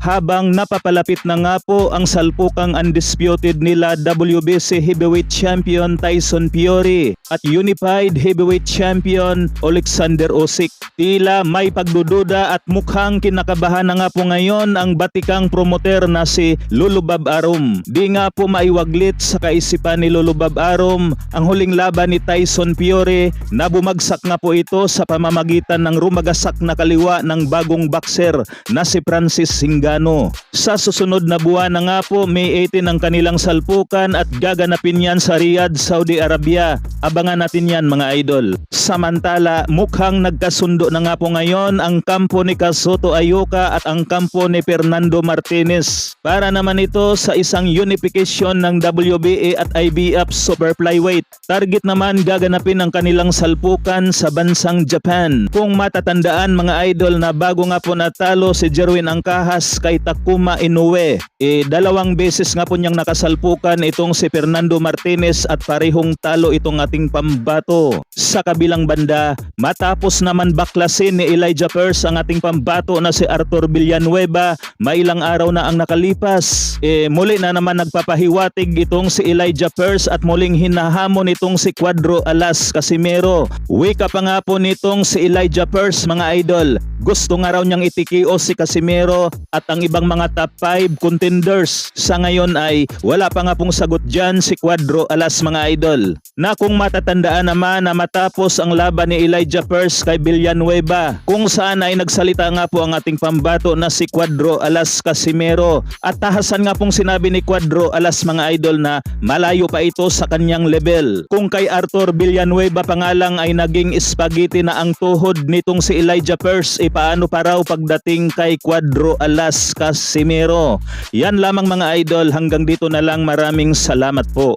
habang napapalapit na nga po ang salpukang undisputed nila WBC Heavyweight Champion Tyson Fury at Unified Heavyweight Champion Alexander Usyk. Tila may pagdududa at mukhang kinakabahan na nga po ngayon ang batikang promoter na si Lulubab Arum. Di nga po maiwaglit sa kaisipan ni Lulubab Arum ang huling laban ni Tyson Fury na bumagsak nga po ito sa pamamagitan ng rumagasak na kaliwa ng bagong boxer na si Francis Ngannou. Sa susunod na buwan na nga po, May 18 ang kanilang salpukan at gaganapin yan sa Riyadh, Saudi Arabia. Abangan natin yan mga idol. Samantala, mukhang nagkasundo na nga po ngayon ang kampo ni Kazuto Ayuka at ang kampo ni Fernando Martinez para naman ito sa isang unification ng WBA at IBF Super Flyweight. Target naman gaganapin ang kanilang salpukan sa bansang Japan. Kung matatandaan mga idol na bago nga po natalo si Jerwin Angkahas kay Takuma Inoue, dalawang beses nga po niyang nakasalpukan itong si Fernando Martinez at parehong talo itong ating pambato. Sa kabilang banda, matapos naman baklasin ni Elijah Pearce ang ating pambato na si Arthur Villanueva, may ilang araw na ang nakalipas. Muli na naman nagpapahiwatig itong si Elijah Pearce at muling hinahamon itong si Cuadro Alas Casimero. Wika pa nga po nitong si Elijah Pearce mga idol. Gusto nga raw niyang itikio si Casimero at ang ibang mga top 5 contenders. Sa ngayon ay wala pa nga pong sagot dyan si Cuadro Alas mga idol. Na kung matatandaan naman na matapos ang laban ni Elijah Pearce kay Villanueva, kung saan ay nagsalita nga po ang ating pambato na si Cuadro Alas Casimero at tahasan nga pong sinabi ni Cuadro Alas mga idol na malayo pa ito sa kanyang level. Kung kay Arthur Villanueva pa nga lang ay naging spaghetti na ang tuhod nitong si Elijah Pearce, paano pa raw pagdating kay Cuadro Alas Casimero. Yan lamang mga idol, hanggang dito na lang, maraming salamat po.